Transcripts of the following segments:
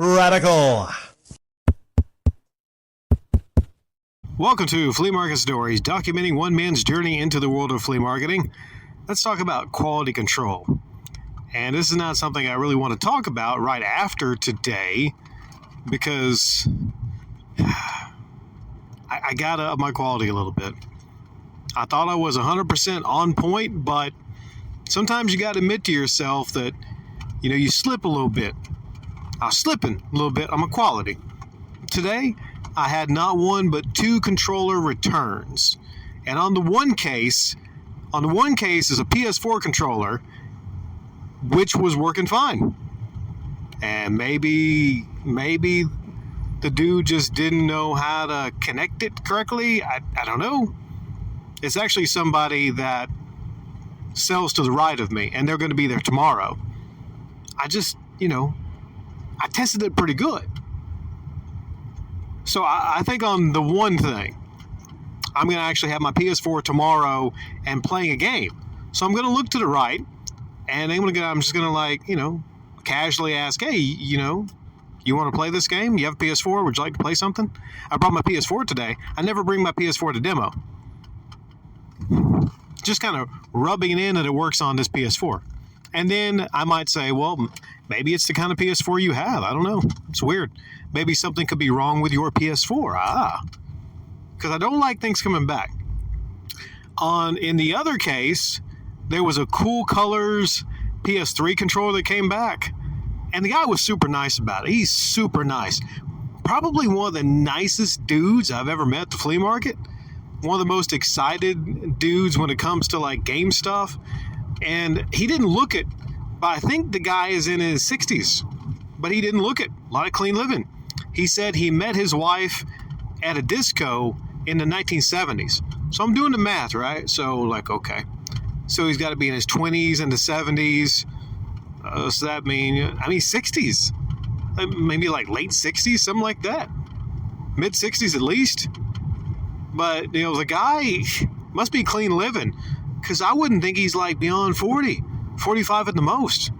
Radical. Welcome to Flea Market Stories, documenting one man's journey into the world of flea marketing. Let's talk about quality control. And this is not something I really want to talk about right after today because I got to up my quality a little bit. I thought I was 100% on point, but sometimes you got to admit to yourself that, you slip a little bit. I was slipping a little bit on my quality. Today, I had not one but two controller returns. And on the one case is a PS4 controller, which was working fine. And maybe the dude just didn't know how to connect it correctly. I don't know. It's actually somebody that sells to the right of me, and they're going to be there tomorrow. I just, I tested it pretty good. So I think on the one thing, I'm going to actually have my PS4 tomorrow and playing a game. So I'm going to look to the right, and I'm just going to casually ask, hey, you want to play this game? You have a PS4? Would you like to play something? I brought my PS4 today. I never bring my PS4 to demo. Just kind of rubbing it in that it works on this PS4. And then I might say, well, maybe it's the kind of PS4 you have. I don't know. It's weird. Maybe something could be wrong with your PS4. Because I don't like things coming back. In the other case, there was a Cool Colors PS3 controller that came back. And the guy was super nice about it. He's super nice. Probably one of the nicest dudes I've ever met at the flea market. One of the most excited dudes when it comes to game stuff. And he didn't look it, but I think the guy is in his 60s, but he didn't look it. A lot of clean living. He said he met his wife at a disco in the 1970s. So I'm doing the math, right? So okay. So he's got to be in his 20s and the 70s. So that means, 60s. Maybe late 60s, something like that. Mid 60s at least. But, the guy must be clean living. Because I wouldn't think he's beyond 40, 45 at the most.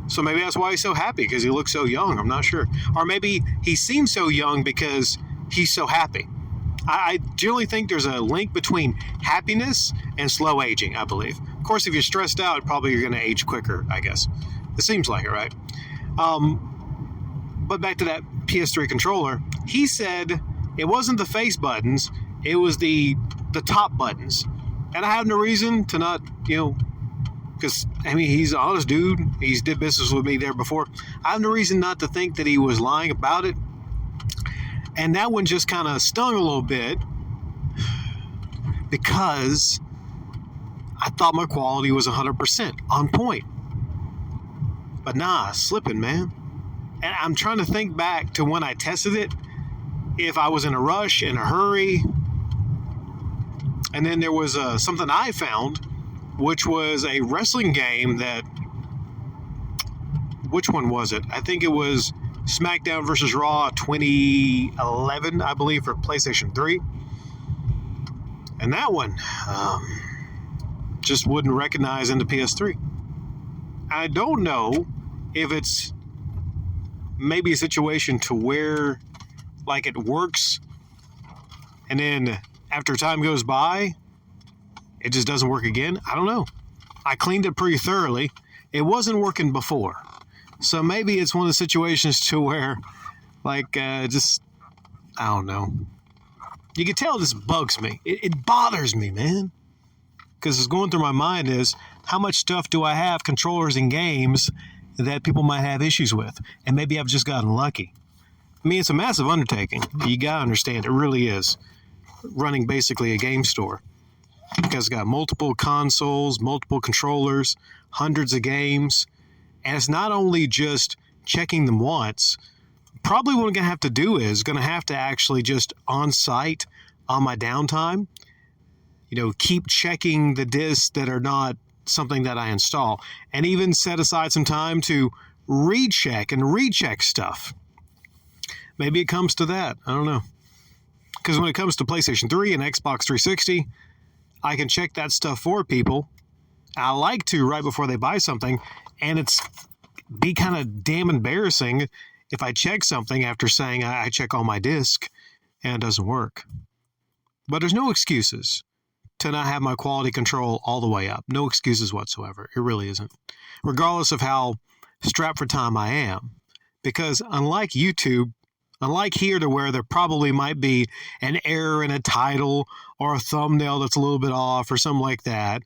So maybe that's why he's so happy, because he looks so young. I'm not sure. Or maybe he seems so young because he's so happy. I generally think there's a link between happiness and slow aging, I believe. Of course, if you're stressed out, probably you're going to age quicker, I guess. It seems like it, right? But back to that PS3 controller, he said it wasn't the face buttons, it was the top buttons. And I have no reason to not, because, he's an honest dude. He's did business with me there before. I have no reason not to think that he was lying about it. And that one just kind of stung a little bit because I thought my quality was 100% on point. But slipping, man. And I'm trying to think back to when I tested it, if I was in a rush, in a hurry. And then there was something I found, which was a wrestling game which one was it? I think it was SmackDown vs. Raw 2011, I believe, for PlayStation 3. And that one just wouldn't recognize in the PS3. I don't know if it's maybe a situation to where, it works, and then after time goes by, it just doesn't work again. I don't know. I cleaned it pretty thoroughly. It wasn't working before. So maybe it's one of the situations to where, I don't know. You can tell this bugs me. It bothers me, man. Because what's going through my mind is, how much stuff do I have, controllers and games, that people might have issues with? And maybe I've just gotten lucky. It's a massive undertaking. You got to understand, it really is. Running basically a game store, because it's got multiple consoles, multiple controllers, hundreds of games, and it's not only just checking them once. Probably what I'm going to have to do is going to have to actually just on site on my downtime, keep checking the discs that are not something that I install, and even set aside some time to recheck stuff. Maybe it comes to that. I don't know. Because when it comes to PlayStation 3 and Xbox 360, I can check that stuff for people. I like to right before they buy something, and it's be kind of damn embarrassing if I check something after saying I check all my disk and it doesn't work. But there's no excuses to not have my quality control all the way up. No excuses whatsoever. It really isn't. Regardless of how strapped for time I am. Because unlike YouTube, unlike here to where there probably might be an error in a title or a thumbnail that's a little bit off or something like that,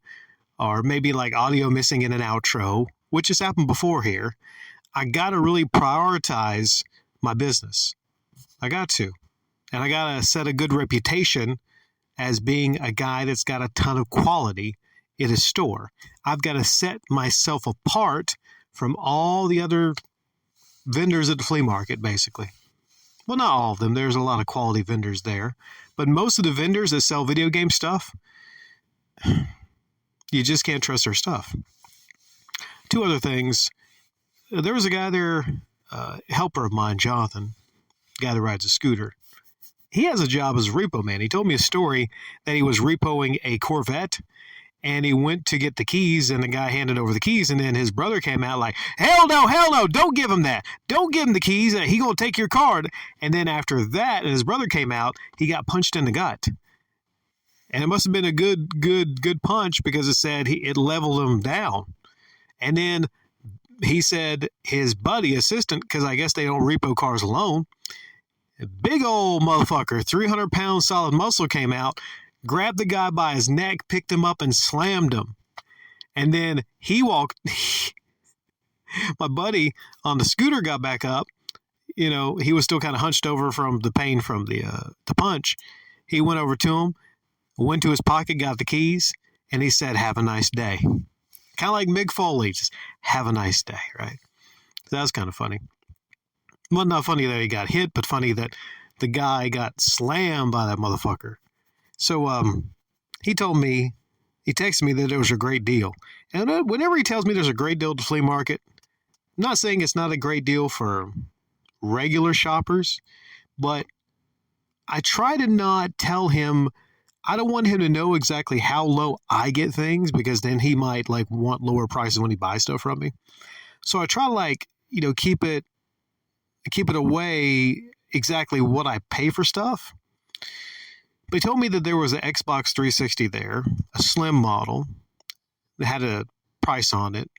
or maybe like audio missing in an outro, which has happened before here, I got to really prioritize my business. I got to. And I got to set a good reputation as being a guy that's got a ton of quality in his store. I've got to set myself apart from all the other vendors at the flea market, basically. Well, not all of them. There's a lot of quality vendors there. But most of the vendors that sell video game stuff, you just can't trust their stuff. Two other things. There was a guy there, helper of mine, Jonathan, guy that rides a scooter. He has a job as a repo man. He told me a story that he was repoing a Corvette, and he went to get the keys, and the guy handed over the keys, and then his brother came out like, hell no, don't give him that. Don't give him the keys. He going to take your card. And then after that, and his brother came out, he got punched in the gut. And it must have been a good punch because it said it leveled him down. And then he said his buddy, assistant, because I guess they don't repo cars alone, a big old motherfucker, 300-pound solid muscle came out, grabbed the guy by his neck, picked him up, and slammed him. And then he walked. My buddy on the scooter got back up. You know, he was still kind of hunched over from the pain from the punch. He went over to him, went to his pocket, got the keys, and he said, "Have a nice day." Kind of like Mick Foley, just have a nice day, right? So that was kind of funny. Well, not funny that he got hit, but funny that the guy got slammed by that motherfucker. So he told me, he texted me that it was a great deal. And whenever he tells me there's a great deal at the flea market, I'm not saying it's not a great deal for regular shoppers, but I try to not tell him, I don't want him to know exactly how low I get things because then he might like want lower prices when he buys stuff from me. So I try to keep it away exactly what I pay for stuff. But he told me that there was an Xbox 360 there, a slim model that had a price on it.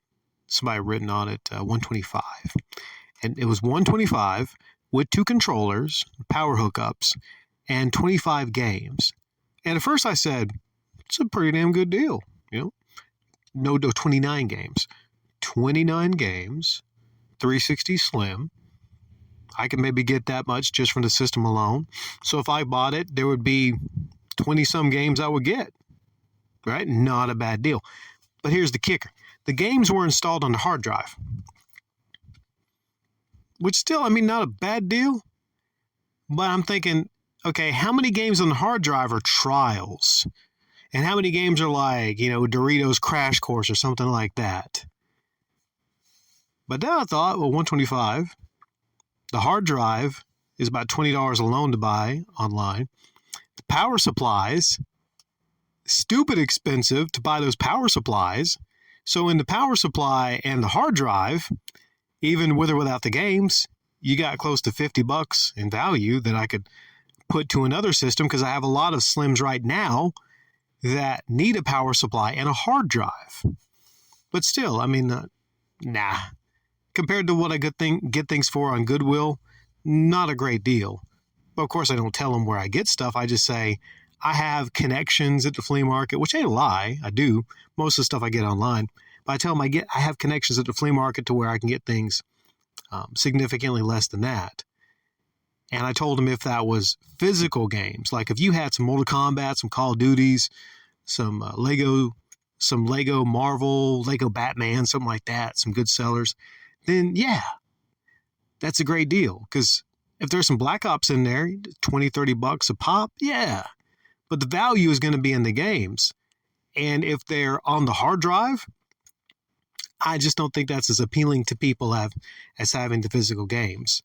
Somebody written on it, $125. And it was $125 with 2 controllers, power hookups, and 25 games. And at first I said, it's a pretty damn good deal. No, 29 games. 29 games, 360 slim. I could maybe get that much just from the system alone. So if I bought it, there would be 20-some games I would get, right? Not a bad deal. But here's the kicker. The games were installed on the hard drive, which still, not a bad deal. But I'm thinking, okay, how many games on the hard drive are trials? And how many games are like, Doritos Crash Course or something like that? But then I thought, well, $125. The hard drive is about $20 alone to buy online. The power supplies, stupid expensive to buy those power supplies. So in the power supply and the hard drive, even with or without the games, you got close to $50 in value that I could put to another system because I have a lot of Slims right now that need a power supply and a hard drive. But still, nah. Compared to what I get things for on Goodwill, not a great deal. But of course, I don't tell them where I get stuff. I just say, I have connections at the flea market, which ain't a lie. I do. Most of the stuff I get online. But I tell them I have connections at the flea market to where I can get things significantly less than that. And I told them if that was physical games, like if you had some Mortal Kombat, some Call of Duties, some Lego Marvel, Lego Batman, something like that, some good sellers, then yeah, that's a great deal. Because if there's some Black Ops in there, $20-$30 a pop, yeah. But the value is going to be in the games. And if they're on the hard drive, I just don't think that's as appealing to people as having the physical games.